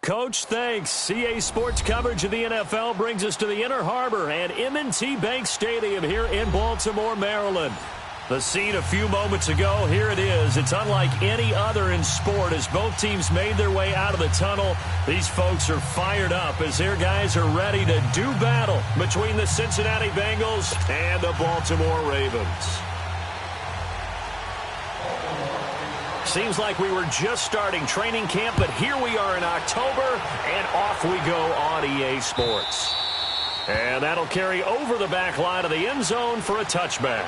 Coach, thanks. CA Sports coverage of the NFL brings us to the Inner Harbor and M&T Bank Stadium here in Baltimore, Maryland. The scene a few moments ago, here it is. It's unlike any other in sport as both teams made their way out of the tunnel. These folks are fired up as their guys are ready to do battle between the Cincinnati Bengals and the Baltimore Ravens. Seems like we were just starting training camp, but here we are in October, and off we go on EA Sports. And that'll carry over the back line of the end zone for a touchback.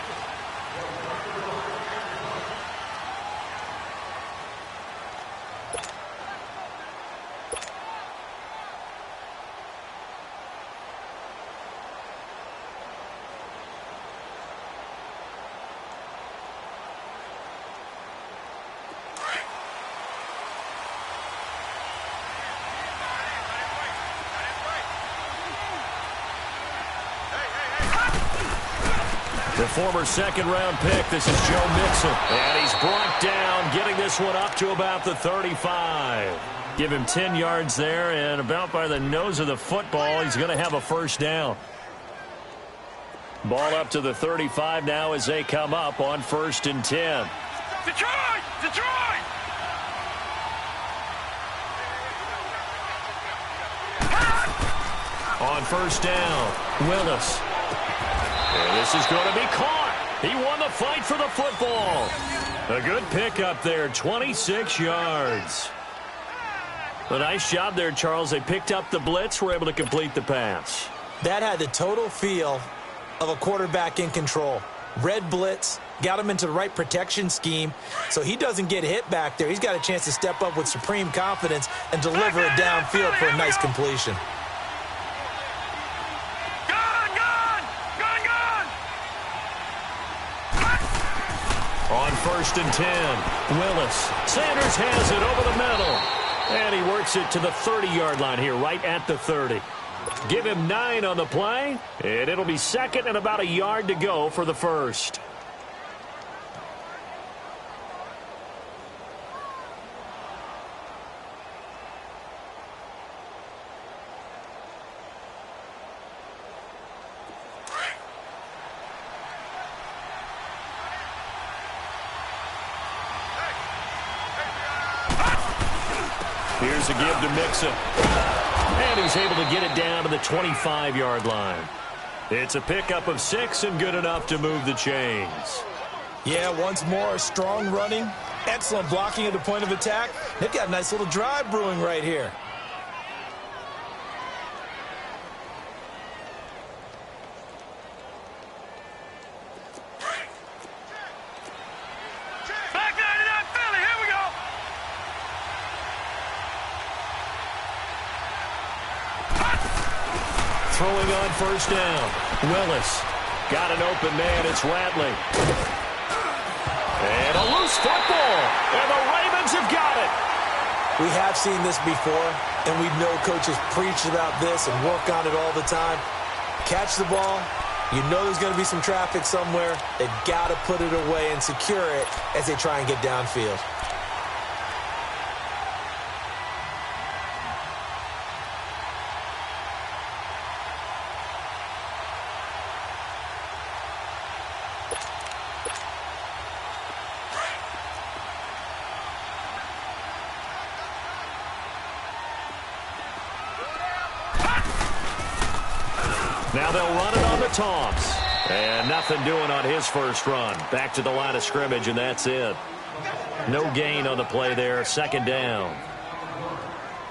The former second-round pick, this is Joe Mixon. And he's brought down, getting this one up to about the 35. Give him 10 yards there, and about by the nose of the football, he's going to have a first down. Ball up to the 35 now as they come up on 1st and 10. Detroit! Detroit! On 1st down, Willis. And this is going to be caught. He won the fight for the football. A good pickup there, 26 yards. A nice job there, Charles. They picked up the blitz, were able to complete the pass. That had the total feel of a quarterback in control. Red blitz, got him into the right protection scheme, so he doesn't get hit back there. He's got a chance to step up with supreme confidence and deliver it downfield for a nice completion. On 1st and 10, Willis. Sanders has it over the middle. And he works it to the 30-yard line here, right at the 30. Give him 9 on the play, and it'll be 2nd and about a yard to go for the first. Here's a give to Mixon. And he's able to get it down to the 25-yard line. It's a pickup of 6 and good enough to move the chains. Yeah, once more, strong running, excellent blocking at the point of attack. They've got a nice little drive brewing right here. Throwing on 1st down. Willis. Got an open man. It's Rattling. And a loose football. And the Ravens have got it. We have seen this before, and we know coaches preach about this and work on it all the time. Catch the ball. You know there's going to be some traffic somewhere. They've got to put it away and secure it as they try and get downfield. Now they'll run it on the toss. And nothing doing on his first run. Back to the line of scrimmage, and that's it. No gain on the play there. 2nd down.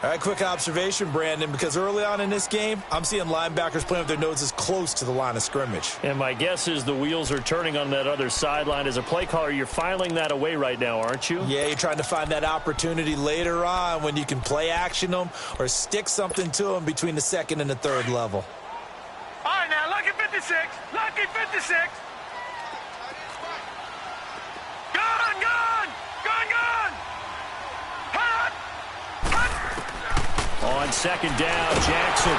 All right, quick observation, Brandon, because early on in this game, I'm seeing linebackers playing with their noses close to the line of scrimmage. And my guess is the wheels are turning on that other sideline. As a play caller, you're filing that away right now, aren't you? Yeah, you're trying to find that opportunity later on when you can play action them or stick something to them between the 2nd and the 3rd level. All right, now, lucky 56. Lucky 56. Gun, gun. Gun, gun. Hot. Hot. On 2nd down, Jackson.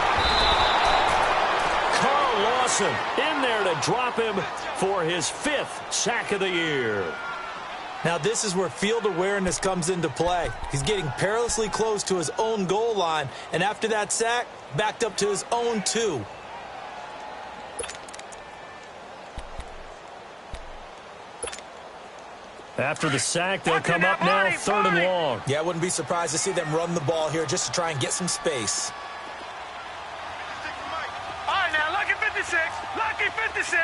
Carl Lawson in there to drop him for his 5th sack of the year. Now this is where field awareness comes into play. He's getting perilously close to his own goal line, and after that sack, backed up to his own 2. After the sack, they'll come up now 3rd and long. Yeah, I wouldn't be surprised to see them run the ball here just to try and get some space. All right, now, lucky 56. Lucky 56.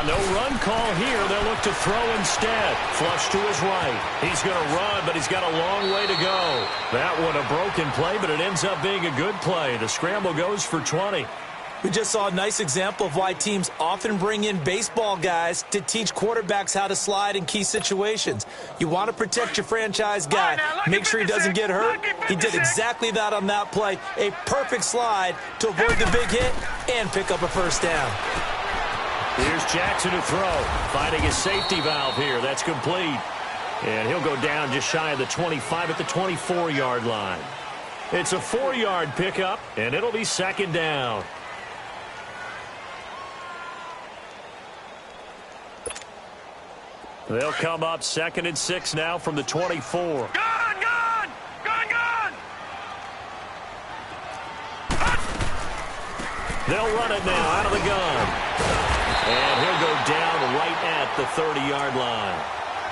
No run call here. They'll look to throw instead. Flush to his right. He's going to run, but he's got a long way to go. That one a broken play, but it ends up being a good play. The scramble goes for 20. We just saw a nice example of why teams often bring in baseball guys to teach quarterbacks how to slide in key situations. You want to protect your franchise guy. Make sure he doesn't get hurt. He did exactly that on that play. A perfect slide to avoid the big hit and pick up a first down. Here's Jackson to throw. Finding his safety valve here. That's complete. And he'll go down just shy of the 25 at the 24-yard line. It's a 4-yard pickup, and it'll be 2nd down. They'll come up 2nd and 6 now from the 24. Gone! They'll run it now out of the gun. And he'll go down right at the 30-yard line.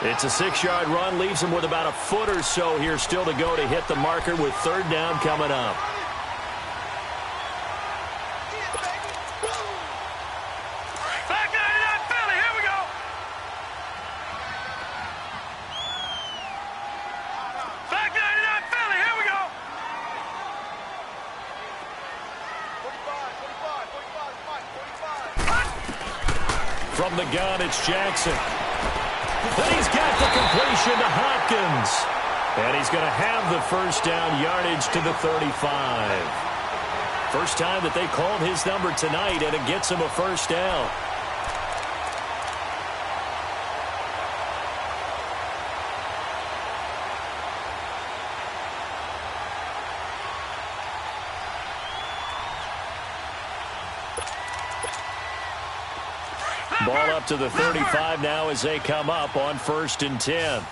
It's a 6-yard run, leaves him with about a foot or so here still to go to hit the marker with 3rd down coming up. From the gun, it's Jackson. Then he's got the completion to Hopkins. And he's going to have the first down yardage to the 35. First time that they called his number tonight, and it gets him a first down. Ball up to the 35 now as they come up on 1st and 10.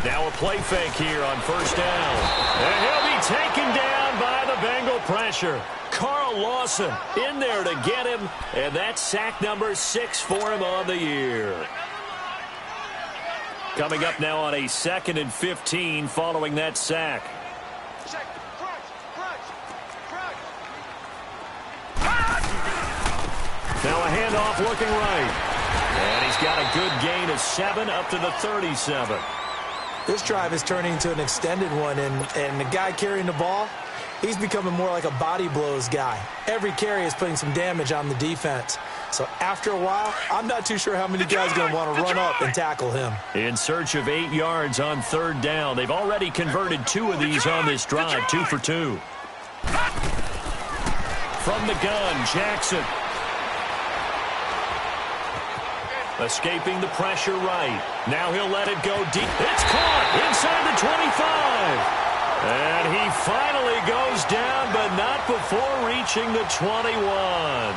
Now a play fake here on 1st down. And he'll be taken down by the Bengal pressure. Carl Lawson in there to get him, and that's sack number 6 for him on the year. Coming up now on a 2nd and 15 following that sack. Now a handoff looking right. And he's got a good gain of 7 up to the 37. This drive is turning into an extended one, and the guy carrying the ball, he's becoming more like a body blows guy. Every carry is putting some damage on the defense. So after a while, I'm not too sure how many guys are going to want to run up and tackle him. In search of 8 yards on 3rd down. They've already converted 2 of these on this drive, 2 for 2. From the gun, Jackson. Escaping the pressure right. Now he'll let it go deep. It's caught inside the 25. And he finally goes down, but not before reaching the 21.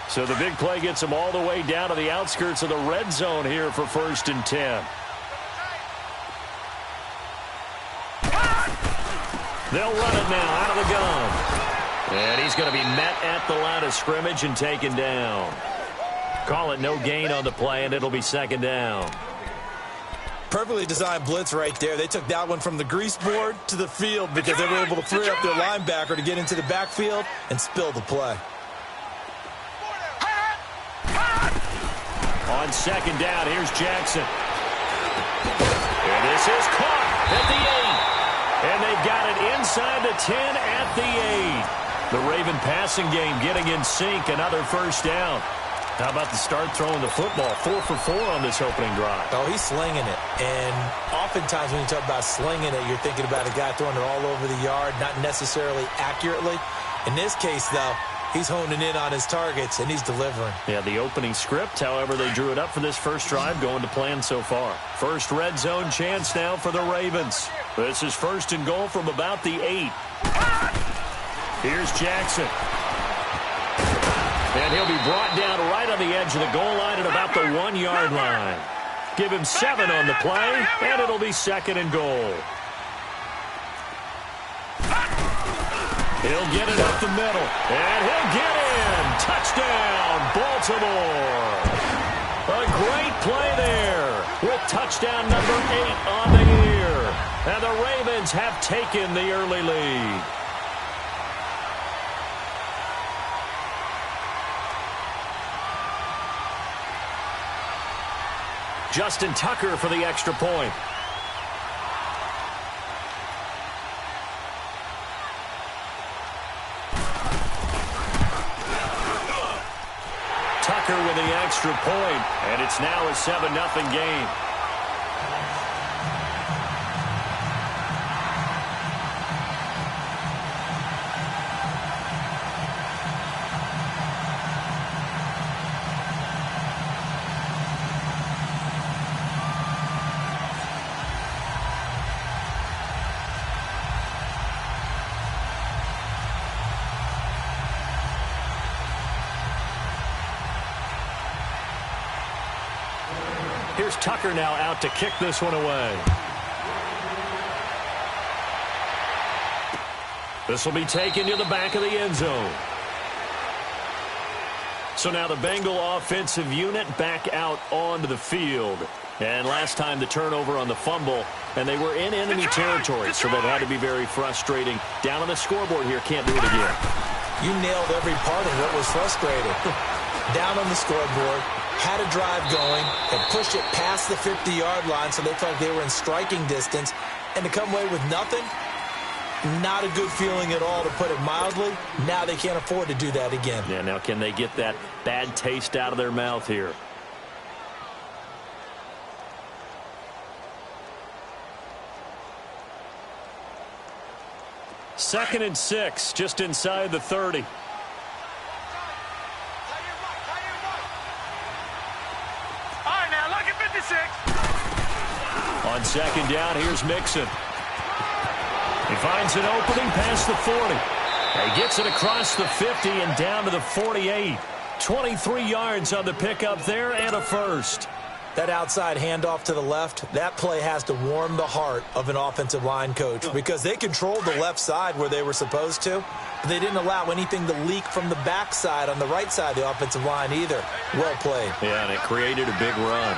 So the big play gets them all the way down to the outskirts of the red zone here for 1st and 10. They'll run it now out of the gun. And he's going to be met at the line of scrimmage and taken down. Call it no gain on the play, and it'll be second down. Perfectly designed blitz right there. They took that one from the grease board to the field because they were able to free up their linebacker to get into the backfield and spill the play. On second down, here's Jackson. And this is caught at the 8. And they've got it inside the 10 at the 8. The Raven passing game getting in sync. Another first down. How about the start throwing the football? 4 for 4 on this opening drive. Oh, he's slinging it. And oftentimes when you talk about slinging it, you're thinking about a guy throwing it all over the yard, not necessarily accurately. In this case, though, he's honing in on his targets, and he's delivering. Yeah, the opening script, however, they drew it up for this first drive, going to plan so far. First red zone chance now for the Ravens. This is first and goal from about the 8. Here's Jackson. And he'll be brought down right on the edge of the goal line at about the 1-yard line. Give him 7 on the play, and it'll be second and goal. He'll get it up the middle, and he'll get in. Touchdown, Baltimore. A great play there with touchdown number 8 on the year. And the Ravens have taken the early lead. Justin Tucker for the extra point. Tucker with the extra point, and it's now a 7-0 game. Here's Tucker now out to kick this one away. This will be taken to the back of the end zone. So now the Bengal offensive unit back out onto the field. And last time the turnover on the fumble, and they were in enemy territory, so that had to be very frustrating. Down on the scoreboard here, can't do it again. You nailed every part of what was frustrating. Down on the scoreboard, had a drive going, had pushed it past the 50-yard line so they felt like they were in striking distance, and to come away with nothing, not a good feeling at all, to put it mildly. Now they can't afford to do that again. Yeah, now can they get that bad taste out of their mouth here? Second and 6, just inside the 30. On second down, here's Mixon. He finds an opening past the 40. He gets it across the 50 and down to the 48. 23 yards on the pickup there and a first. That outside handoff to the left, that play has to warm the heart of an offensive line coach because they controlled the left side where they were supposed to. But they didn't allow anything to leak from the backside on the right side of the offensive line either. Well played. Yeah, and it created a big run.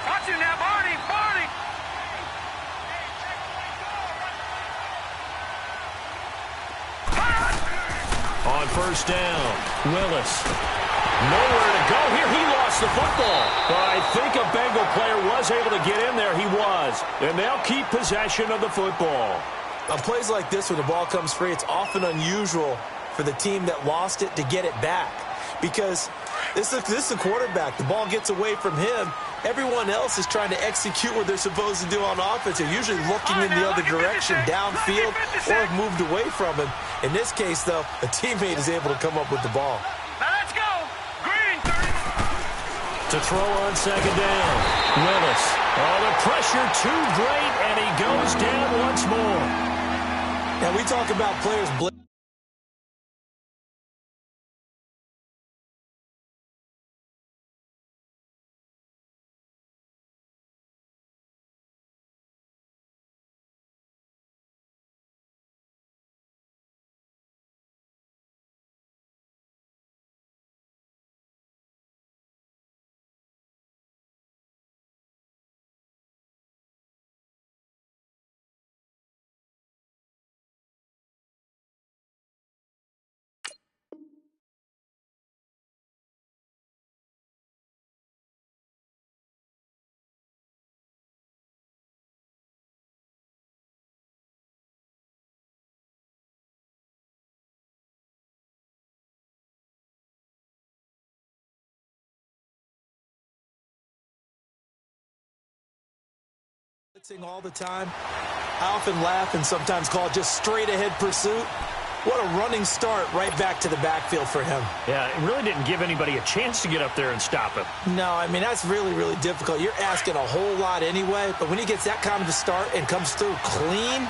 Watch it now, Barney, Barney. On first down, Willis. Nowhere to go here. He lost the football. But I think a Bengal player was able to get in there. He was. And they'll keep possession of the football. On plays like this, when the ball comes free, it's often unusual for the team that lost it to get it back. Because this is a quarterback. The ball gets away from him. Everyone else is trying to execute what they're supposed to do on offense. They're usually looking in the other direction, downfield, or have moved away from him. In this case, though, a teammate is able to come up with the ball. Now let's go. Green. To throw on second down, Willis. Oh, the pressure too great, and he goes down once more. Now, we talk about players All the time. I often laugh and sometimes call it just straight ahead pursuit. What a running start right back to the backfield for him. Yeah, it really didn't give anybody a chance to get up there and stop him. No, I mean, that's really, really difficult. You're asking a whole lot anyway, but when he gets that kind of a start and comes through clean,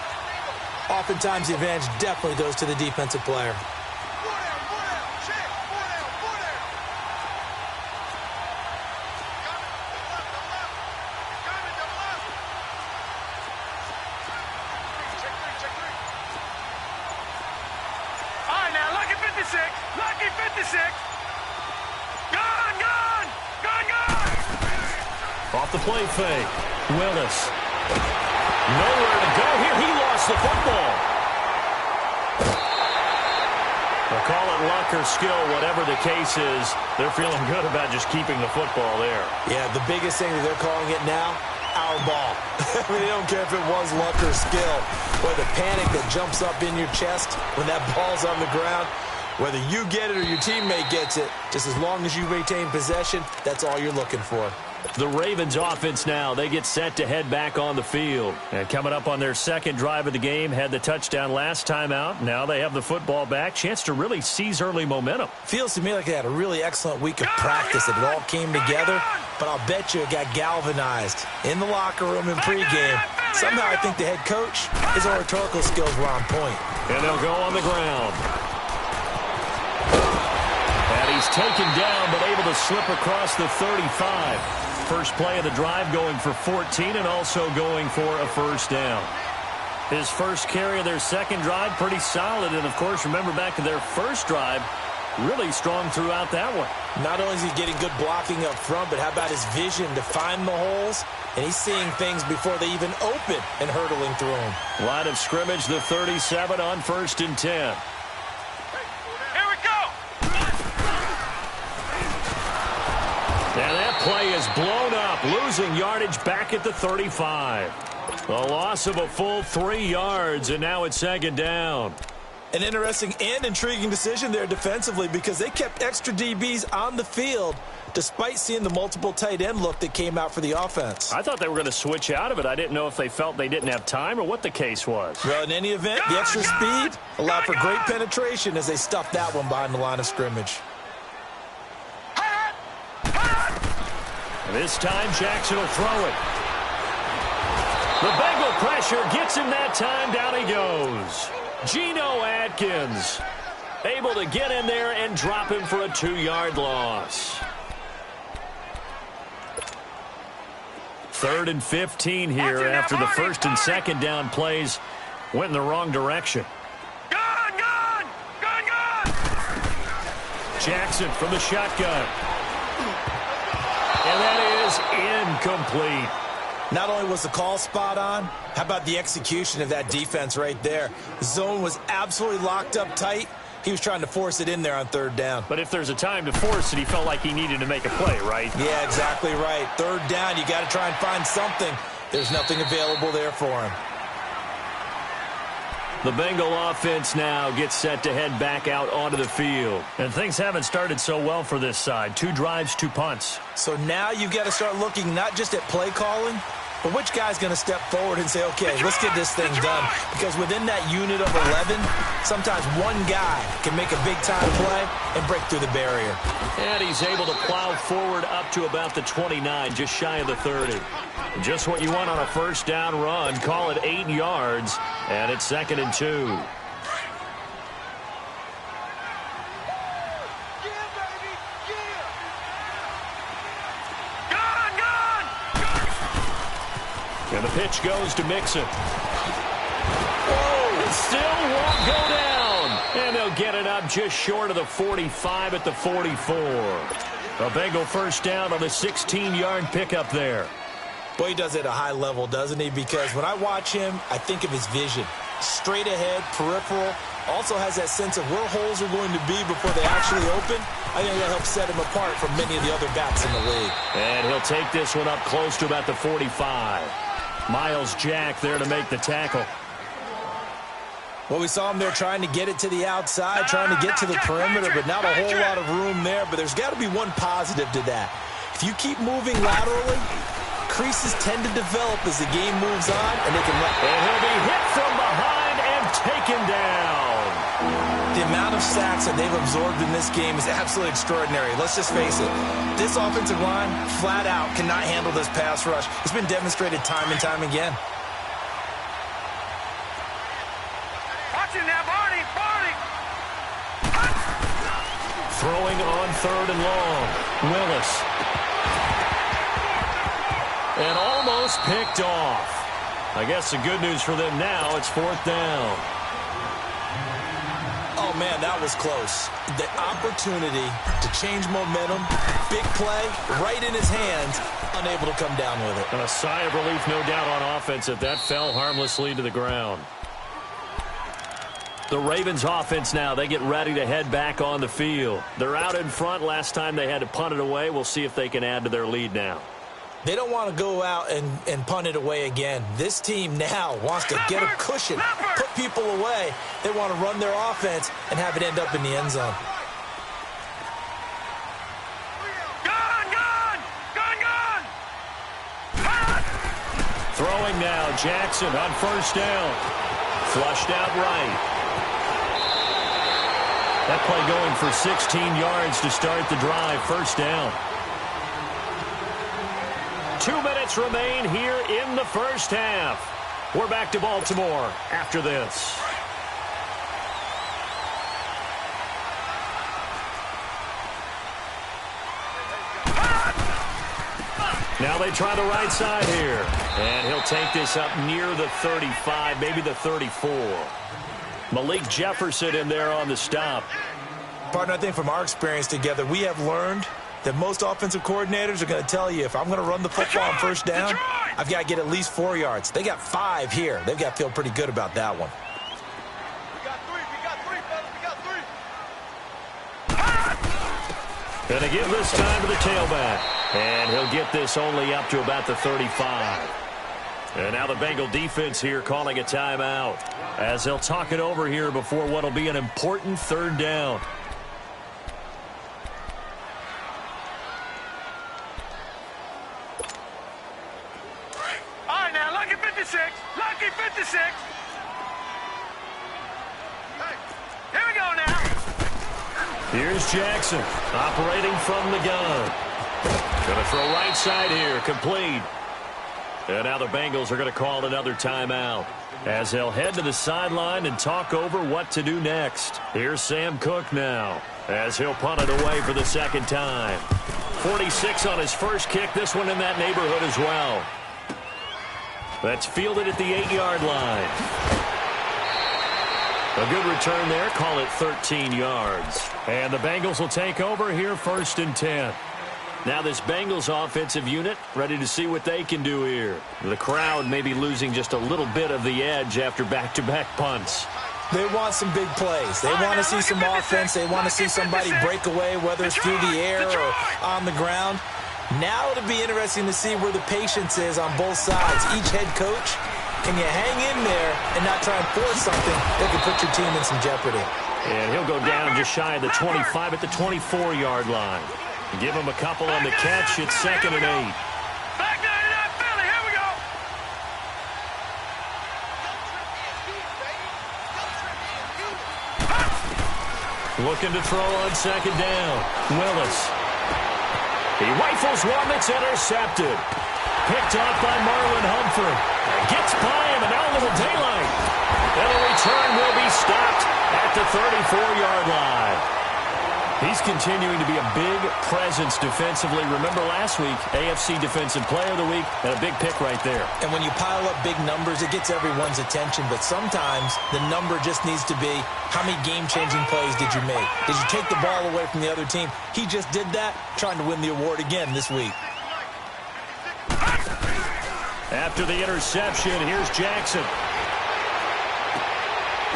oftentimes the advantage definitely goes to the defensive player. Lucky 56. Gone, gone, gone, gone. Off the play fake. Willis. Nowhere to go here. He lost the football. They'll call it luck or skill, whatever the case is. They're feeling good about just keeping the football there. Yeah, the biggest thing that they're calling it now, our ball. I mean, they don't care if it was luck or skill, or the panic that jumps up in your chest when that ball's on the ground. Whether you get it or your teammate gets it, just as long as you retain possession, that's all you're looking for. The Ravens offense now, they get set to head back on the field. And coming up on their second drive of the game, had the touchdown last time out. Now they have the football back. Chance to really seize early momentum. Feels to me like they had a really excellent week of practice. It all came together, but I'll bet you it got galvanized in the locker room in pregame. Somehow I think the head coach, his oratorical skills were on point. And they'll go on the ground. And he's taken down, but able to slip across the 35. First play of the drive going for 14 and also going for a first down. His first carry of their second drive, pretty solid. And, of course, remember back to their first drive, really strong throughout that one. Not only is he getting good blocking up front, but how about his vision to find the holes? And he's seeing things before they even open and hurdling through them. Line of scrimmage, the 37 on 1st and 10. And that play is blown up, losing yardage back at the 35. A loss of a full 3 yards, and now it's second down. An interesting and intriguing decision there defensively because they kept extra DBs on the field despite seeing the multiple tight end look that came out for the offense. I thought they were going to switch out of it. I didn't know if they felt they didn't have time or what the case was. Well, in any event, the extra speed allowed for great penetration as they stuffed that one behind the line of scrimmage. This time, Jackson will throw it. The Bengal pressure gets him that time. Down he goes. Geno Atkins able to get in there and drop him for a 2-yard loss. 3rd and 15 here after the first and second down plays went in the wrong direction. Gone, gone, gone, gone. Jackson from the shotgun. And that is incomplete. Not only was the call spot on, how about the execution of that defense right there? The zone was absolutely locked up tight. He was trying to force it in there on 3rd down. But if there's a time to force it, he felt like he needed to make a play, right? Yeah, exactly right. 3rd down, you got to try and find something. There's nothing available there for him. The Bengal offense now gets set to head back out onto the field. And things haven't started so well for this side. 2 drives, 2 punts. So now you've got to start looking not just at play calling, but which guy's going to step forward and say, okay, let's get this thing done. Because within that unit of 11, sometimes one guy can make a big-time play and break through the barrier. And he's able to plow forward up to about the 29, just shy of the 30. Just what you want on a first down run. Call it 8 yards, and it's 2nd and 2. And the pitch goes to Mixon. Whoa, it still won't go down. And they'll get it up just short of the 45 at the 44. A Bengal first down on the 16-yard pickup there. Boy, he does it at a high level, doesn't he? Because when I watch him, I think of his vision. Straight ahead, peripheral. Also has that sense of where holes are going to be before they actually open. I think that helps set him apart from many of the other backs in the league. And he'll take this one up close to about the 45. Miles Jack there to make the tackle. Well, we saw him there trying to get it to the outside, trying to get to the perimeter, but not a whole lot of room there. But there's got to be one positive to that. If you keep moving laterally, creases tend to develop as the game moves on, and they can run. And he'll be hit from behind and taken down. The amount of sacks that they've absorbed in this game is absolutely extraordinary. Let's just face it. This offensive line, flat out, cannot handle this pass rush. It's been demonstrated time and time again. Watch him now, Barney! Barney! Throwing on 3rd and long. Willis. And almost picked off. I guess the good news for them now, it's 4th down. Oh, man, that was close. The opportunity to change momentum, big play, right in his hands, unable to come down with it. And a sigh of relief, no doubt, on offense that fell harmlessly to the ground. The Ravens offense now, they get ready to head back on the field. They're out in front. Last time they had to punt it away. We'll see if they can add to their lead now. They don't want to go out and punt it away again. This team now wants to get a cushion, put people away. They want to run their offense and have it end up in the end zone. Throwing now, Jackson on 1st down. Flushed out right. That play going for 16 yards to start the drive. 1st down. 2 minutes remain here in the 1st half. We're back to Baltimore after this. Now they try the right side here. And he'll take this up near the 35, maybe the 34. Malik Jefferson in there on the stop. Partner, I think from our experience together, we have learned that most offensive coordinators are going to tell you, if I'm going to run the football on 1st down, I've got to get at least 4 yards. They got 5 here. They've got to feel pretty good about that one. We got 3, fellas. We got 3. Going to give this time to the tailback. And he'll get this only up to about the 35. And now the Bengal defense here calling a timeout as they'll talk it over here before what will be an important 3rd down. All right, now, lucky 56. Lucky 56. Hey, here we go now. Here's Jackson operating from the gun. Going to throw right side here, complete. And now the Bengals are going to call another timeout as they'll head to the sideline and talk over what to do next. Here's Sam Cook now as he'll punt it away for the 2nd time. 46 on his first kick, this one in that neighborhood as well. That's fielded at the 8-yard line. A good return there, call it 13 yards. And the Bengals will take over here 1st and 10. Now this Bengals offensive unit ready to see what they can do here. The crowd may be losing just a little bit of the edge after back-to-back punts. They want some big plays. They want to see some offense. They want to see somebody break away, whether it's through the air or on the ground. Now it'll be interesting to see where the patience is on both sides. Each head coach, can you hang in there and not try and force something that could put your team in some jeopardy? And he'll go down just shy of the 25 at the 24-yard line. Give him a couple on the catch. It's 2nd and 8. Back 99 Philly. Here we go. Looking to throw on 2nd down. Willis. He rifles one that's intercepted. Picked off by Marlon Humphrey. Gets by him, and now a little daylight. And the return will be stopped at the 34-yard line. He's continuing to be a big presence defensively. Remember last week, AFC Defensive Player of the Week, and a big pick right there. And when you pile up big numbers, it gets everyone's attention. But sometimes the number just needs to be, how many game-changing plays did you make? Did you take the ball away from the other team? He just did that, trying to win the award again this week. After the interception, here's Jackson.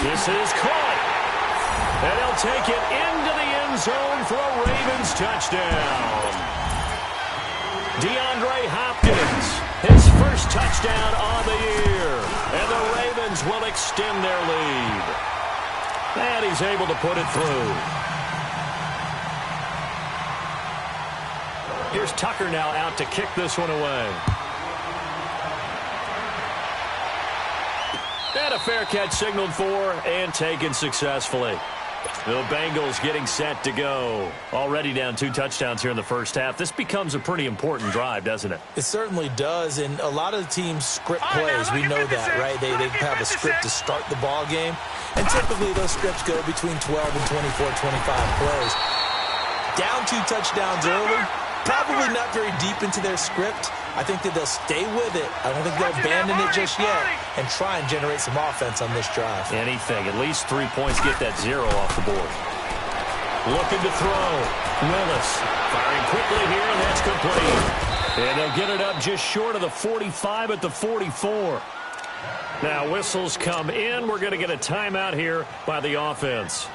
This is caught. And he'll take it into the end zone for a Ravens touchdown. DeAndre Hopkins, his first touchdown on the year. And the Ravens will extend their lead. And he's able to put it through. Here's Tucker now out to kick this one away. And a fair catch signaled for and taken successfully. The Bengals getting set to go. Already down 2 touchdowns here in the first half. This becomes a pretty important drive, doesn't it? It certainly does, and a lot of the teams script plays. We know that, right? They have a script to start the ball game, and typically those scripts go between 12 and 24, 25 plays. Down 2 touchdowns early, probably not very deep into their script. I think that they'll stay with it. I don't think they'll abandon it just yet and try and generate some offense on this drive. Anything. At least 3 points, get that 0 off the board. Looking to throw. Willis firing quickly here, and that's complete. And they'll get it up just short of the 45 at the 44. Now whistles come in. We're going to get a timeout here by the offense,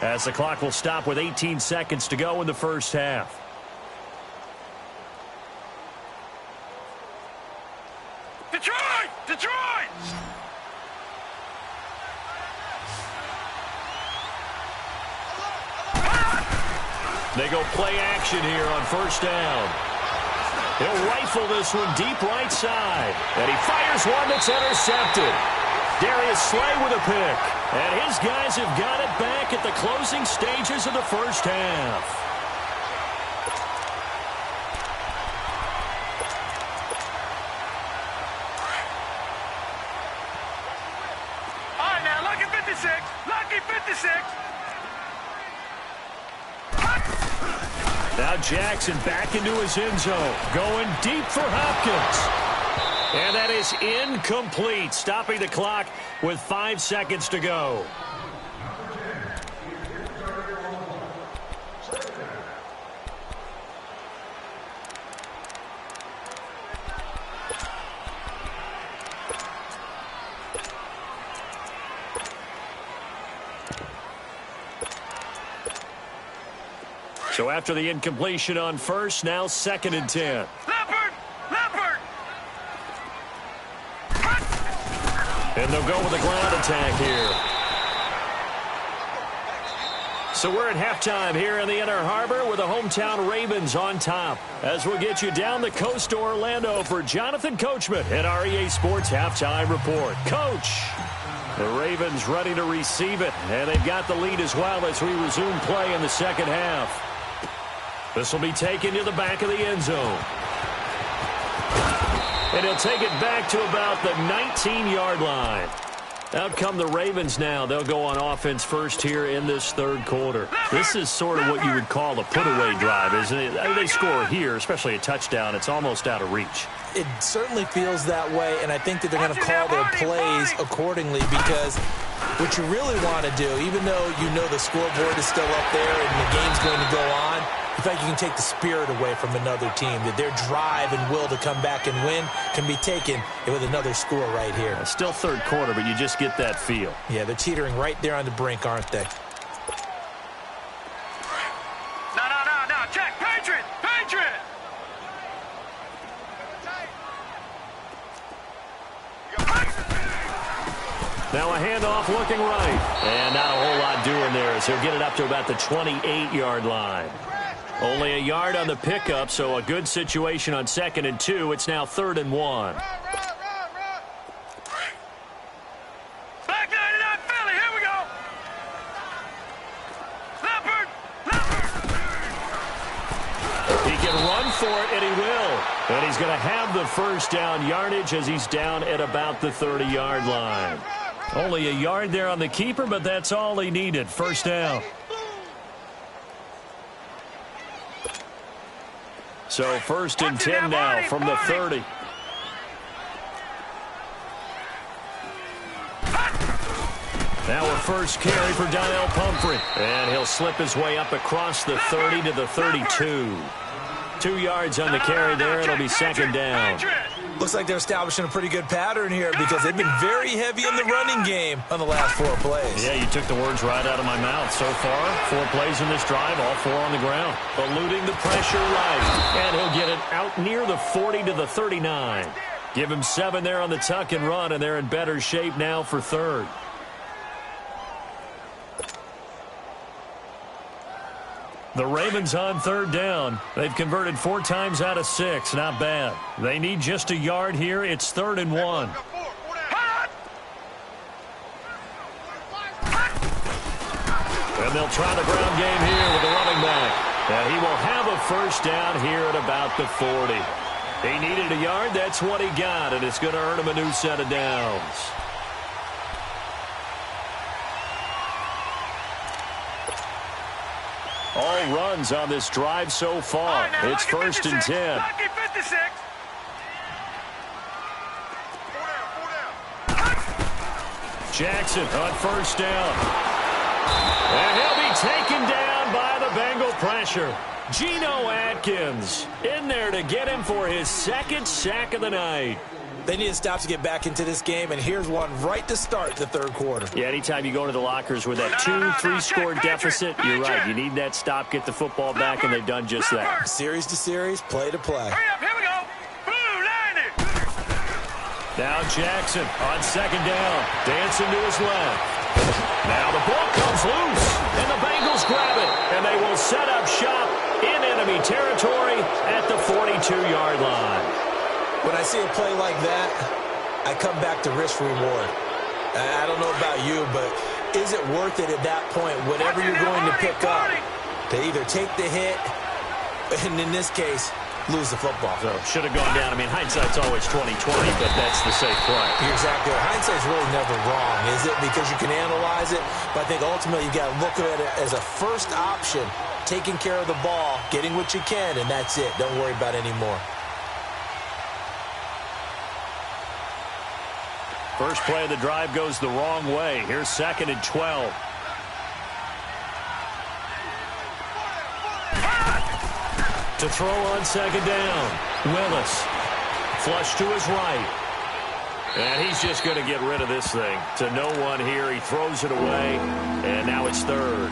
as the clock will stop with 18 seconds to go in the first half. Detroit! Detroit! They go play action here on first down. He'll rifle this one deep right side. And he fires one that's intercepted. Darius Slay with a pick. And his guys have got it back at the closing stages of the first half. All right, now, lucky 56. Lucky 56. Now Jackson back into his end zone. Going deep for Hopkins. And that is incomplete. Stopping the clock with 5 seconds to go. So after the incompletion on first, now 2nd and 10. Leopard! Leopard! And they'll go with a ground attack here. So we're at halftime here in the Inner Harbor with the hometown Ravens on top. As we'll get you down the coast to Orlando for Jonathan Coachman at our EA Sports Halftime Report. Coach, the Ravens ready to receive it, and they've got the lead as well as we resume play in the second half. This will be taken to the back of the end zone. And he'll take it back to about the 19-yard line. Out come the Ravens now. They'll go on offense first here in this third quarter. This is sort of what you would call a put-away drive, isn't it? They score here, especially a touchdown. It's almost out of reach. It certainly feels that way, and I think that they're going to call their plays accordingly, because what you really want to do, even though you know the scoreboard is still up there and the game's going to go on, in fact, you can take the spirit away from another team, that their drive and will to come back and win can be taken with another score right here. Still third quarter, but you just get that feel. Yeah, they're teetering right there on the brink, aren't they? No. Check. Patriot! Patriot! Now a handoff looking right. And not a whole lot doing there, as he'll get it up to about the 28-yard line. Only a yard on the pickup, so a good situation on 2nd and 2. It's now 3rd and 1. Back 99 Philly, here we go! Leopard! He can run for it, and he will. And he's going to have the first down yardage as he's down at about the 30-yard line. Only a yard there on the keeper, but that's all he needed. First down. So 1st and 10 now from the 30. Now a first carry for Donnell Pumphrey. And he'll slip his way up across the 30 to the 32. 2 yards on the carry there. It'll be 2nd down. Looks like they're establishing a pretty good pattern here, because they've been very heavy in the running game on the last 4 plays. Yeah, you took the words right out of my mouth. So far, 4 plays in this drive, all 4 on the ground. Eluding the pressure right. And he'll get it out near the 40 to the 39. Give him 7 there on the tuck and run, and they're in better shape now for 3rd. The Ravens on 3rd down. They've converted 4 times out of 6. Not bad. They need just a yard here. It's 3rd and 1. And they'll try the ground game here with the running back. And he will have a first down here at about the 40. He needed a yard. That's what he got, and it's going to earn him a new set of downs. All runs on this drive so far. It's first and 10. Lucky 56. Jackson on first down. And he'll be taken down by the Bengal pressure. Geno Atkins in there to get him for his second sack of the night. They need to stop to get back into this game, and here's one right to start the third quarter. Yeah, anytime you go into the lockers with that 2-3 score deficit, you're right. You need that stop, get the football back, and they've done just that. Series to series, play to play. Hurry up, here we go. Blue, line it. Now Jackson on second down, dancing to his left. Now the ball comes loose, and the Bengals grab it, and they will set up shop in enemy territory at the 42-yard line. When I see a play like that, I come back to risk reward. I don't know about you, but is it worth it at that point, whatever you're going to pick up, to either take the hit, and in this case, lose the football? So should have gone down. I mean, hindsight's always 20/20, but that's the safe play. You're exactly right. Hindsight's really never wrong, is it? Because you can analyze it, but I think ultimately you got to look at it as a first option, taking care of the ball, getting what you can, and that's it. Don't worry about it anymore. First play of the drive goes the wrong way. Here's second and 12. To throw on second down. Willis. Flush to his right. And he's just going to get rid of this thing. To no one here. He throws it away. And now it's third.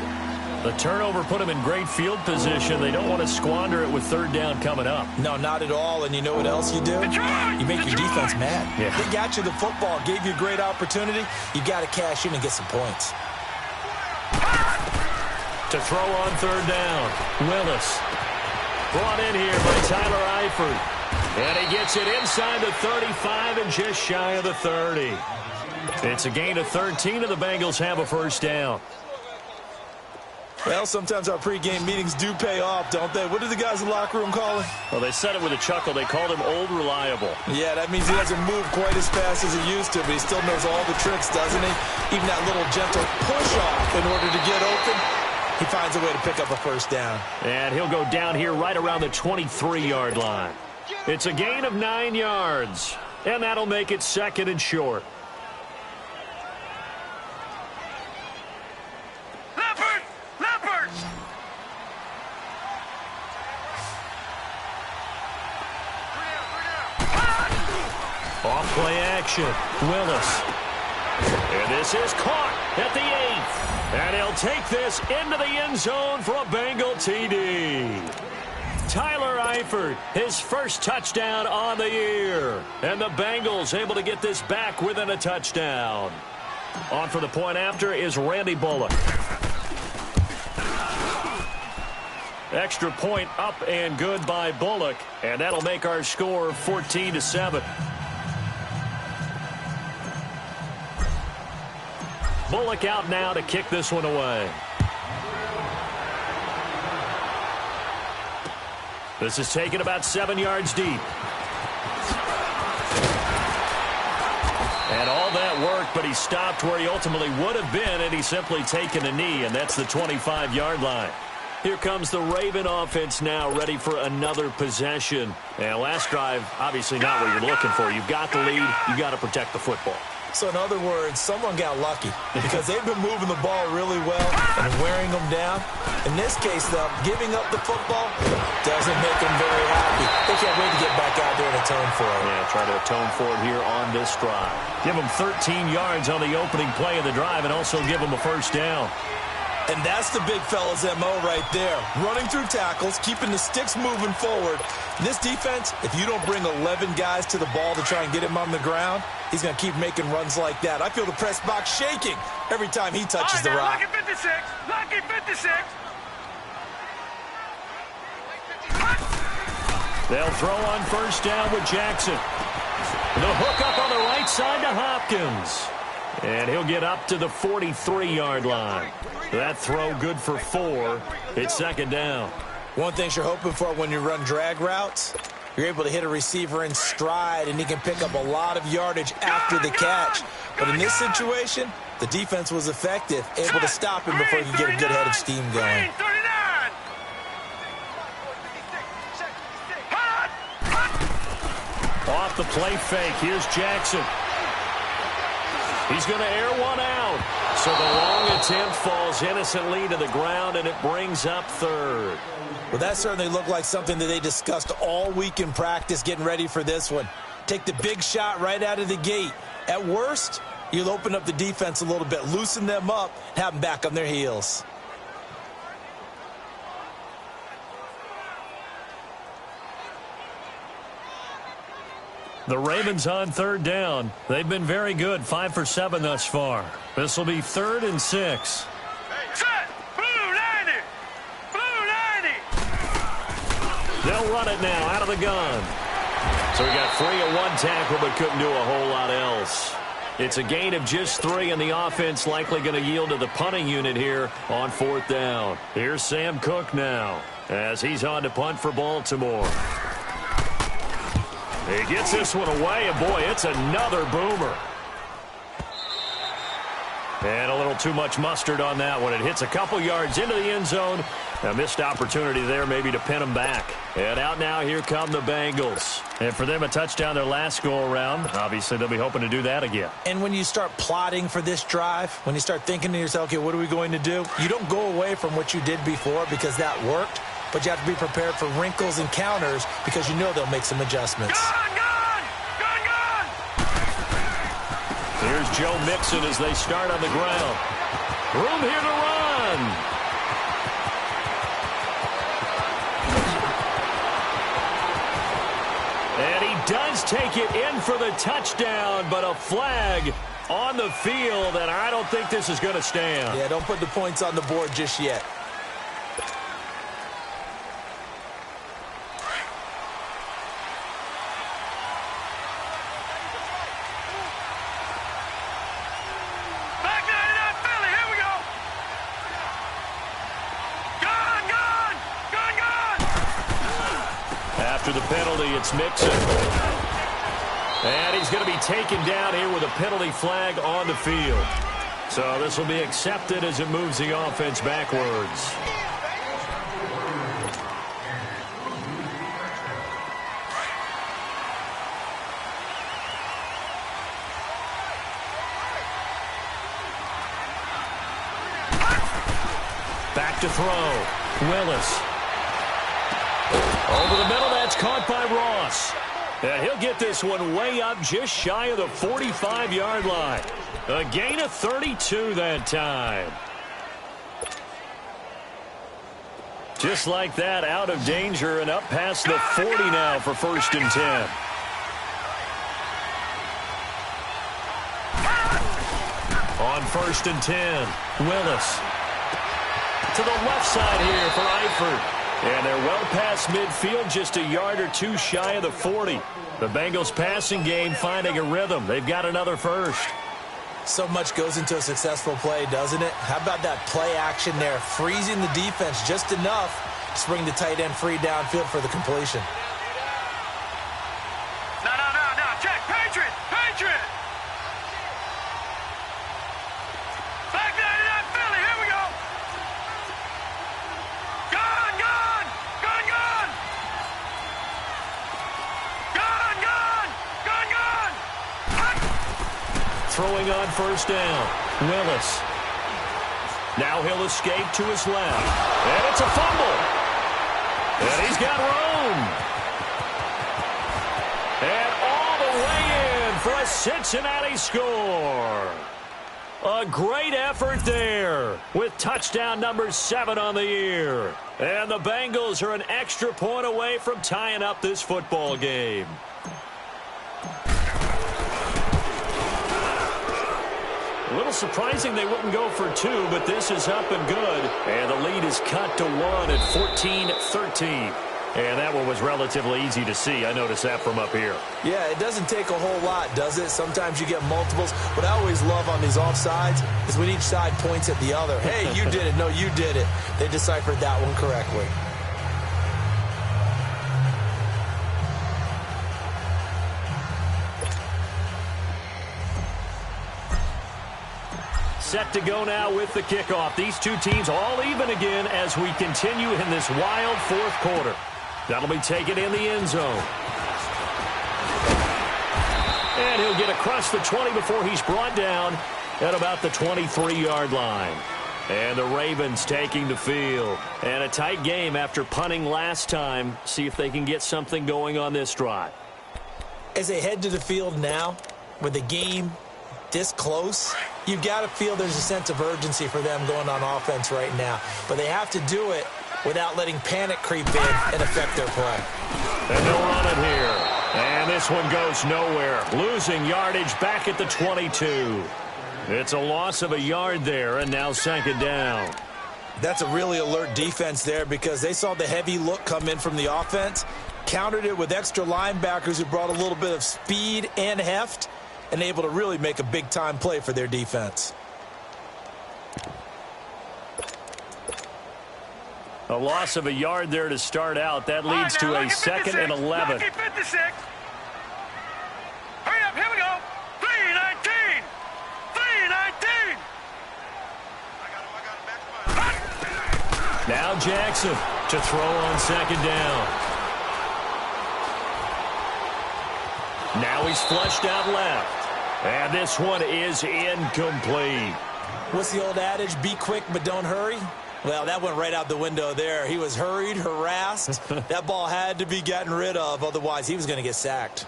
The turnover put him in great field position. They don't want to squander it with third down coming up. No, not at all. And you know what else you do? You make your defense mad. Yeah. They got you the football, gave you a great opportunity. You got to cash in and get some points. To throw on third down. Willis. Brought in here by Tyler Eifert. And he gets it inside the 35 and just shy of the 30. It's a gain of 13, and the Bengals have a first down. Well, sometimes our pregame meetings do pay off, don't they? What do the guys in the locker room call it? Well, they said it with a chuckle. They called him Old Reliable. Yeah, that means he doesn't move quite as fast as he used to, but he still knows all the tricks, doesn't he? Even that little gentle push-off in order to get open, he finds a way to pick up a first down. And he'll go down here right around the 23-yard line. It's a gain of 9 yards, and that'll make it second and short. Off-play action. Willis. And this is caught at the 8th. And he'll take this into the end zone for a Bengal TD. Tyler Eifert, his first touchdown on the year. And the Bengals able to get this back within a touchdown. On for the point after is Randy Bullock. Extra point up and good by Bullock. And that'll make our score 14-7. Bullock out now to kick this one away. This is taken about 7 yards deep. And all that work, but he stopped where he ultimately would have been, and he's simply taken a knee, and that's the 25-yard line. Here comes the Raven offense now, ready for another possession. And last drive, obviously not what you're looking for. You've got the lead. You've got to protect the football. So in other words, someone got lucky because they've been moving the ball really well and wearing them down. In this case, though, giving up the football doesn't make them very happy. They can't wait to get back out there and atone for it. Yeah, try to atone for it here on this drive. Give them 13 yards on the opening play of the drive and also give them a first down. And that's the big fella's MO right there. Running through tackles, keeping the sticks moving forward. This defense, if you don't bring 11 guys to the ball to try and get him on the ground, he's going to keep making runs like that. I feel the press box shaking every time he touches the rock. Lucky 56. Lucky 56. They'll throw on first down with Jackson. The hook up on the right side to Hopkins. And he'll get up to the 43-yard line. That throw good for 4. It's second down. One thing you're hoping for when you run drag routes, you're able to hit a receiver in stride, and he can pick up a lot of yardage after the catch. But in this situation, the defense was effective, able to stop him before he could get a good head of steam going. Off the play fake, here's Jackson. He's going to air one out. So the long attempt falls innocently to the ground, and it brings up third. Well, that certainly looked like something that they discussed all week in practice, getting ready for this one. Take the big shot right out of the gate. At worst, you'll open up the defense a little bit, loosen them up, have them back on their heels. The Ravens on third down. They've been very good, 5 for 7 thus far. This will be 3rd and 6. Set! Blue 90! Blue 90! They'll run it now out of the gun. So he got free of 1 tackle but couldn't do a whole lot else. It's a gain of just 3, and the offense likely going to yield to the punting unit here on 4th down. Here's Sam Cook now as he's on to punt for Baltimore. He gets this one away, and boy, it's another boomer. And a little too much mustard on that one. It hits a couple yards into the end zone. A missed opportunity there maybe to pin them back. And out now, here come the Bengals. And for them, a touchdown their last go-around. Obviously, they'll be hoping to do that again. And when you start plotting for this drive, when you start thinking to yourself, okay, what are we going to do? You don't go away from what you did before because that worked. But you have to be prepared for wrinkles and counters because you know they'll make some adjustments. Here's Joe Mixon as they start on the ground. Room here to run. And he does take it in for the touchdown, but a flag on the field, and I don't think this is going to stand. Yeah, don't put the points on the board just yet. After the penalty, it's Mixon. And he's going to be taken down here with a penalty flag on the field. So this will be accepted as it moves the offense backwards. Back to throw. Willis. Over the middle, that's caught by Ross. And he'll get this one way up just shy of the 45-yard line. A gain of 32 that time. Just like that, out of danger and up past the 40 now for 1st and 10. On 1st and 10, Willis. To the left side here for Eifert. And they're well past midfield, just a yard or 2 shy of the 40. The Bengals passing game finding a rhythm. They've got another first. So much goes into a successful play, doesn't it? How about that play action there? Freezing the defense just enough to bring the tight end free downfield for the completion. No. Check. Patriot. Back 99 Philly. Here we go. Gun. Throwing on 1st down. Willis. Now he'll escape to his left. And it's a fumble. And he's got room. And all the way in for a Cincinnati score. A great effort there with touchdown number 7 on the year. And the Bengals are an extra point away from tying up this football game. A little surprising they wouldn't go for 2, but this is up and good. And the lead is cut to 1 at 14-13. And that one was relatively easy to see. I noticed that from up here. Yeah, it doesn't take a whole lot, does it? Sometimes you get multiples. What I always love on these offsides is when each side points at the other. Hey, you did it. No, you did it. They deciphered that one correctly. Set to go now with the kickoff. These two teams all even again as we continue in this wild fourth quarter. That'll be taken in the end zone. And he'll get across the 20 before he's brought down at about the 23-yard line. And the Ravens taking the field. And a tight game after punting last time. See if they can get something going on this drive. As they head to the field now, with the game this close, you've got to feel there's a sense of urgency for them going on offense right now. But they have to do it without letting panic creep in and affect their play. And they'll run it here. And this one goes nowhere. Losing yardage back at the 22. It's a loss of a yard there, and now second down. That's a really alert defense there because they saw the heavy look come in from the offense, countered it with extra linebackers who brought a little bit of speed and heft, and able to really make a big-time play for their defense. A loss of a yard there to start out. That leads to a second and 11. Lucky 56. Hurry up, here we go. 3-19. 3-19. Now Jackson to throw on second down. Now he's flushed out left. And this one is incomplete. What's the old adage? Be quick, but don't hurry. Well, that went right out the window there. He was hurried, harassed. That ball had to be gotten rid of, otherwise he was going to get sacked.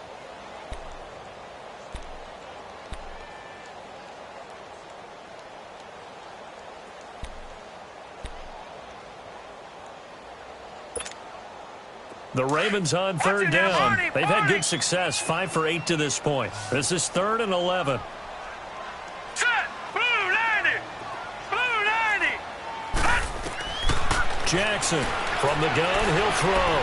The Ravens on third down. They've had good success, 5 for 8 to this point. This is 3rd and 11. Set. Blue 90. Blue 90. Jackson from the gun, he'll throw.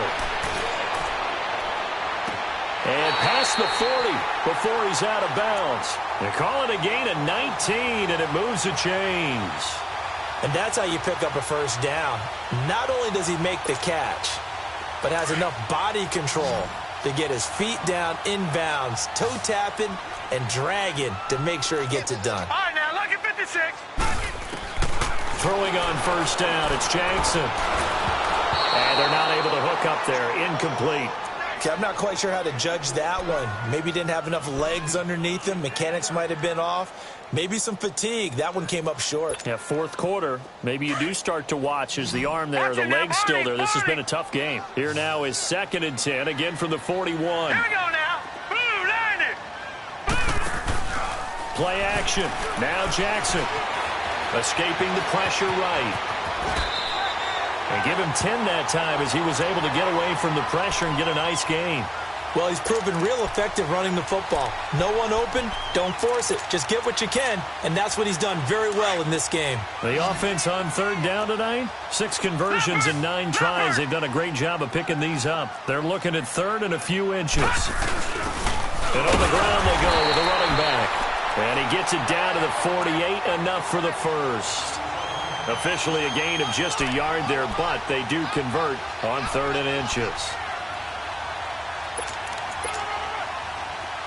And past the 40 before he's out of bounds. They call it a gain of 19, and it moves the chains. And that's how you pick up a first down. Not only does he make the catch, but has enough body control to get his feet down inbounds, toe tapping and dragging to make sure he gets it done. All right, now, lucky 56. Throwing on first down, it's Jackson. And they're not able to hook up there. Incomplete. Okay, I'm not quite sure how to judge that one. Maybe he didn't have enough legs underneath him. Mechanics might have been off. Maybe some fatigue. That one came up short. Yeah, fourth quarter. Maybe you do start to watch as the arm there, the leg's still there. This has been a tough game. Here now is 2nd and 10, again from the 41. Here we go now. Blue 90. Play action. Now Jackson. Escaping the pressure right. And give him 10 that time as he was able to get away from the pressure and get a nice gain. Well, he's proven real effective running the football. No one open, don't force it. Just get what you can, and that's what he's done very well in this game. The offense on third down tonight, 6 conversions and 9 tries. They've done a great job of picking these up. They're looking at 3rd and a few inches. And on the ground they go with a running back. And he gets it down to the 48, enough for the first. Officially a gain of just a yard there, but they do convert on 3rd and inches.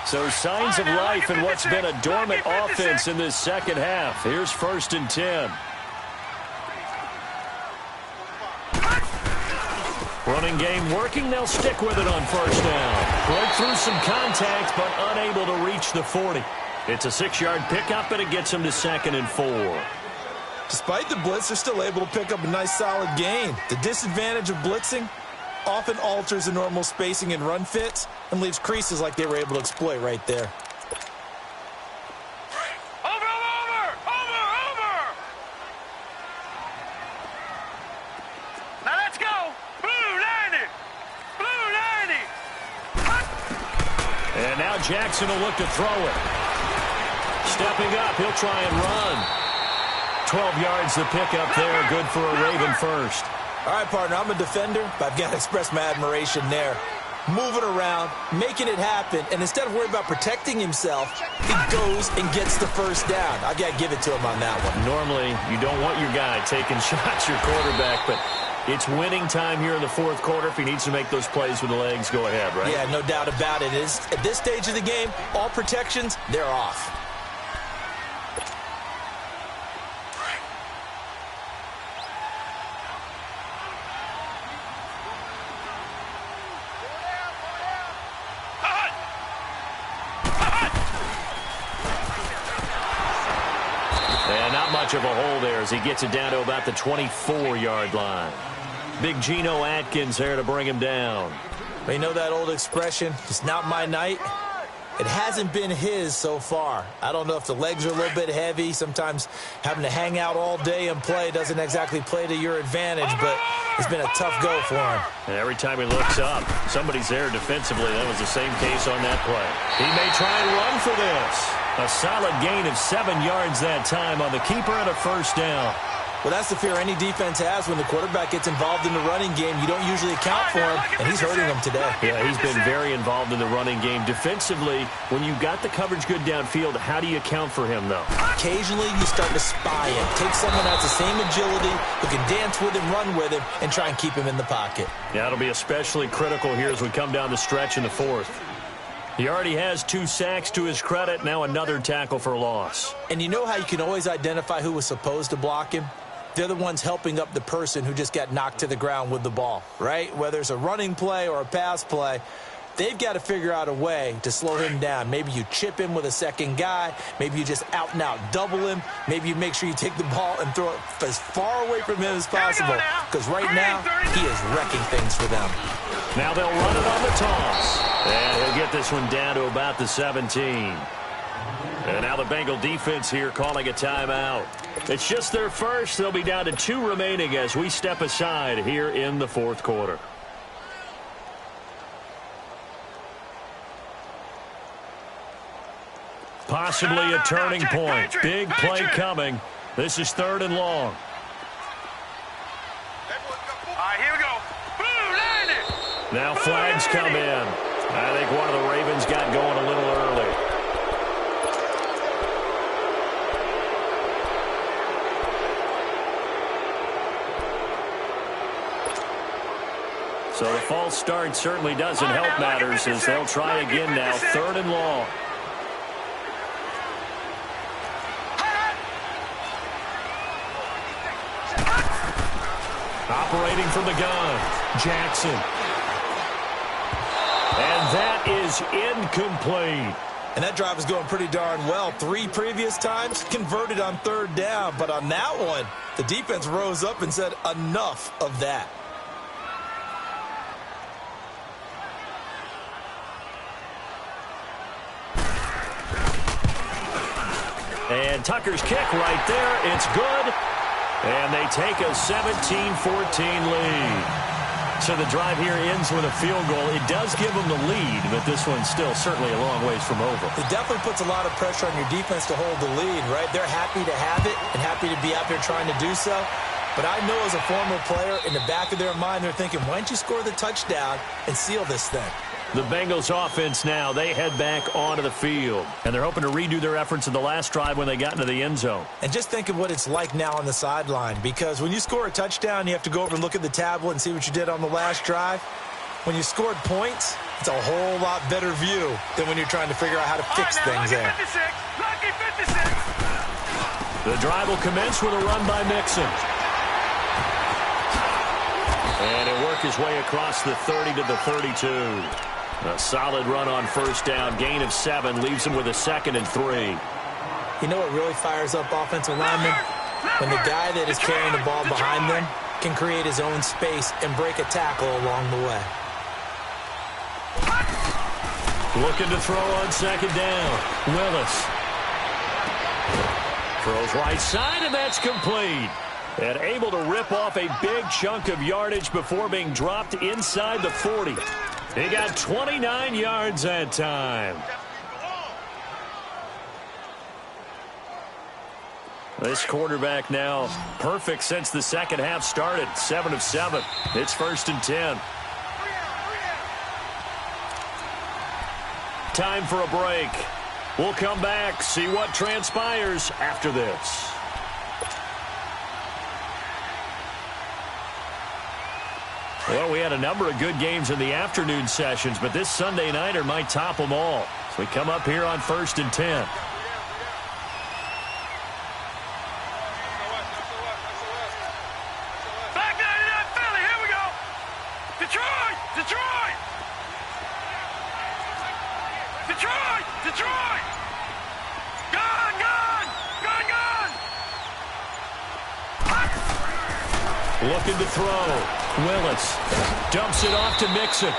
So signs of life in what's been a dormant offense in this second half. Here's 1st and 10. Running game working. They'll stick with it on first down. Broke through some contact, but unable to reach the 40. It's a 6-yard pickup, and it gets them to 2nd and 4. Despite the blitz, they're still able to pick up a nice solid gain. The disadvantage of blitzing often alters the normal spacing and run fits and leaves creases like they were able to exploit right there. Over. Now let's go. Blue 90. Blue 90. And now Jackson will look to throw it. Stepping up, he'll try and run. 12 yards the pickup there, good for a Raven first. All right, partner, I'm a defender, but I've got to express my admiration there. Moving around, making it happen, and instead of worrying about protecting himself, he goes and gets the first down. I've got to give it to him on that one. Normally, you don't want your guy taking shots, your quarterback, but it's winning time here in the fourth quarter. If he needs to make those plays with the legs, go ahead, right? Yeah, no doubt about it. At this stage of the game, all protections, they're off. Much of a hole there as he gets it down to about the 24-yard line. Big Geno Atkins there to bring him down. You know that old expression, it's not my night? It hasn't been his so far. I don't know if the legs are a little bit heavy. Sometimes having to hang out all day and play doesn't exactly play to your advantage, but it's been a tough go for him. And every time he looks up, somebody's there defensively. That was the same case on that play. He may try and run for this. A solid gain of 7 yards that time on the keeper and a first down. Well, that's the fear any defense has when the quarterback gets involved in the running game. You don't usually account for him, and he's hurting them today. Yeah, he's been very involved in the running game. Defensively, when you got the coverage good downfield, how do you account for him, though? Occasionally, you start to spy him. Take someone that's the same agility, who can dance with him, run with him, and try and keep him in the pocket. Yeah, it'll be especially critical here as we come down the stretch in the fourth. He already has 2 sacks to his credit, now another tackle for loss. And you know how you can always identify who was supposed to block him? They're the ones helping up the person who just got knocked to the ground with the ball, right? Whether it's a running play or a pass play, they've got to figure out a way to slow him down. Maybe you chip him with a second guy. Maybe you just out and out double him. Maybe you make sure you take the ball and throw it as far away from him as possible. Because right now, he is wrecking things for them. Now they'll run it on the toss. And he'll get this one down to about the 17. And now the Bengal defense here calling a timeout. It's just their first. They'll be down to 2 remaining as we step aside here in the fourth quarter. Possibly a turning point. Big play coming. This is 3rd and long. All right, here we go. Boom, land it. Now flags come in. I think one of the Ravens got going a little early. So the false start certainly doesn't help matters as they'll try again now. 3rd and long. Operating from the gun, Jackson. And that is incomplete. And that drive is going pretty darn well. 3 previous times converted on 3rd down. But on that one, the defense rose up and said, enough of that. And Tucker's kick right there. It's good. And they take a 17-14 lead. So the drive here ends with a field goal. It does give them the lead, but this one's still certainly a long ways from over. It definitely puts a lot of pressure on your defense to hold the lead, right? They're happy to have it and happy to be out there trying to do so. But I know as a former player, in the back of their mind, they're thinking, why don't you score the touchdown and seal this thing? The Bengals offense now, they head back onto the field. And they're hoping to redo their efforts in the last drive when they got into the end zone. And just think of what it's like now on the sideline. Because when you score a touchdown, you have to go over and look at the tablet and see what you did on the last drive. When you scored points, it's a whole lot better view than when you're trying to figure out how to fix things there. Lucky 56. The drive will commence with a run by Mixon. And he'll work his way across the 30 to the 32. A solid run on 1st down. Gain of 7 leaves him with a 2nd and 3. You know what really fires up offensive linemen? When the guy that is carrying the ball behind them can create his own space and break a tackle along the way. Looking to throw on 2nd down. Willis. Throws right side, and that's complete. And able to rip off a big chunk of yardage before being dropped inside the 40. He got 29 yards that time. This quarterback now perfect since the second half started. 7 of 7. It's 1st and 10. Time for a break. We'll come back, see what transpires after this. Well, we had a number of good games in the afternoon sessions, but this Sunday nighter might top them all. So we come up here on 1st and 10. Looking to throw. Willis dumps it off to Mixon.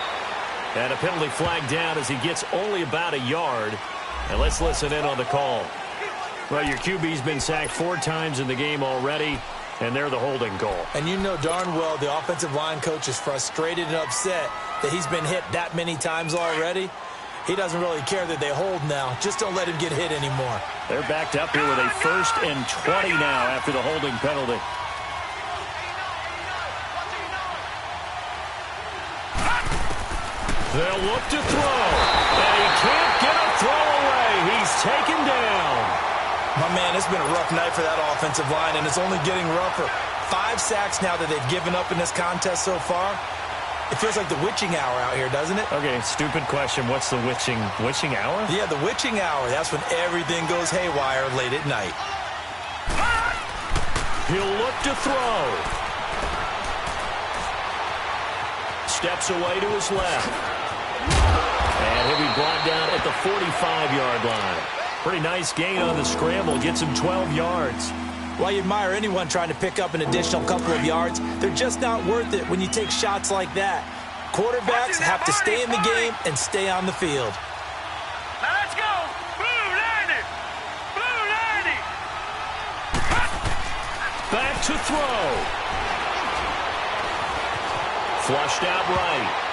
And a penalty flag down as he gets only about a yard. And let's listen in on the call. Well, your QB's been sacked 4 times in the game already, and they're the holding call. And you know darn well the offensive line coach is frustrated and upset that he's been hit that many times already. He doesn't really care that they hold now. Just don't let him get hit anymore. They're backed up here with a 1st and 20 now after the holding penalty. They'll look to throw, and he can't get a throw away. He's taken down. My man, it's been a rough night for that offensive line, and it's only getting rougher. 5 sacks now that they've given up in this contest so far. It feels like the witching hour out here, doesn't it? Okay, stupid question. What's the witching hour? Yeah, the witching hour. That's when everything goes haywire late at night. He'll look to throw. Steps away to his left. And he'll be brought down at the 45-yard line. Pretty nice gain on the scramble. Gets him 12 yards. Well, you admire anyone trying to pick up an additional couple of yards. They're just not worth it when you take shots like that. Quarterbacks have to stay in the game and stay on the field. Now let's go. Blue 90. Blue 90. Back to throw. Flushed out right.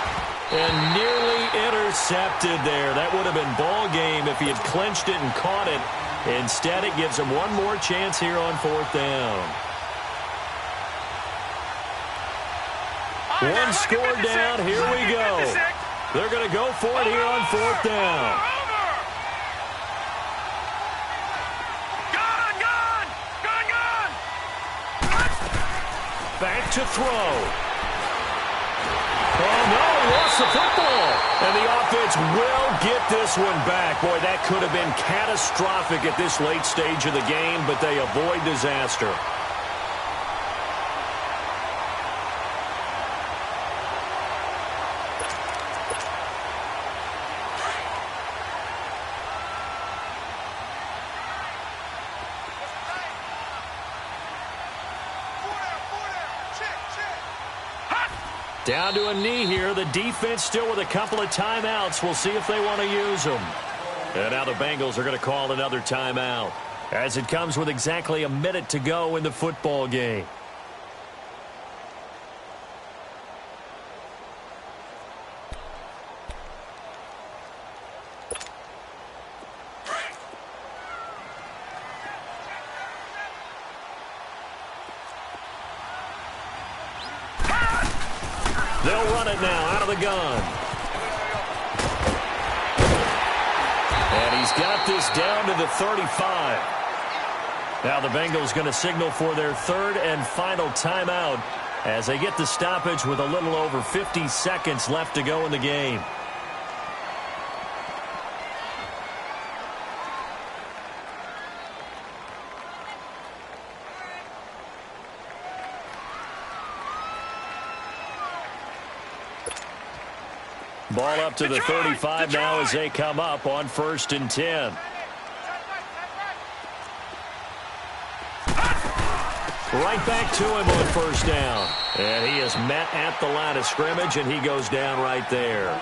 And nearly intercepted there. That would have been ball game if he had clinched it and caught it. Instead, it gives him one more chance here on 4th down. One score down. Here we go. They're going to go for it here on 4th down. Gun. Back to throw. Oh, no, lost the football. And the offense will get this one back. Boy, that could have been catastrophic at this late stage of the game, but they avoid disaster. Down to a knee here. The defense still with a couple of timeouts. We'll see if they want to use them. And now the Bengals are going to call another timeout as it comes with exactly a minute to go in the football game. They'll run it now out of the gun. And he's got this down to the 35. Now the Bengals going to signal for their 3rd and final timeout as they get the stoppage with a little over 50 seconds left to go in the game. Ball up to the 35 now as they come up on 1st and 10. Right back to him on 1st down. And he is met at the line of scrimmage, and he goes down right there.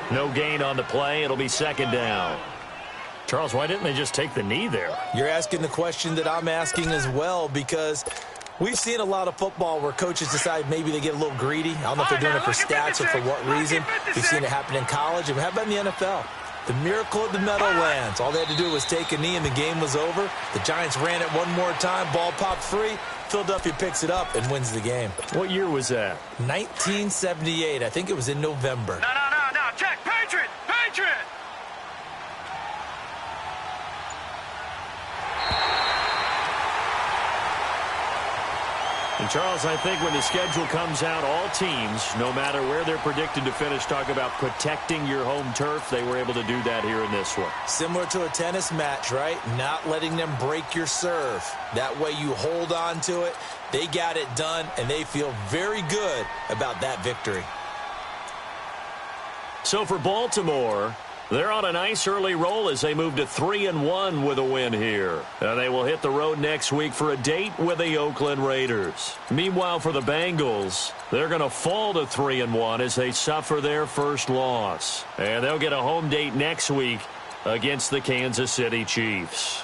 No gain on the play. It'll be 2nd down. Charles, why didn't they just take the knee there? You're asking the question that I'm asking as well, because we've seen a lot of football where coaches decide maybe they get a little greedy. I don't know if they're doing it for stats or for what reason. We've seen it happen in college. And how about in the NFL? The miracle of the Meadowlands. All they had to do was take a knee and the game was over. The Giants ran it one more time. Ball popped free. Philadelphia picks it up and wins the game. What year was that? 1978. I think it was in November. No. Check. Patriot. And, Charles, I think when the schedule comes out, all teams, no matter where they're predicted to finish, talk about protecting your home turf. They were able to do that here in this one. Similar to a tennis match, right? Not letting them break your serve. That way you hold on to it. They got it done, and they feel very good about that victory. So for Baltimore, they're on a nice early roll as they move to 3-1 with a win here. And they will hit the road next week for a date with the Oakland Raiders. Meanwhile, for the Bengals, they're going to fall to 3-1 as they suffer their first loss. And they'll get a home date next week against the Kansas City Chiefs.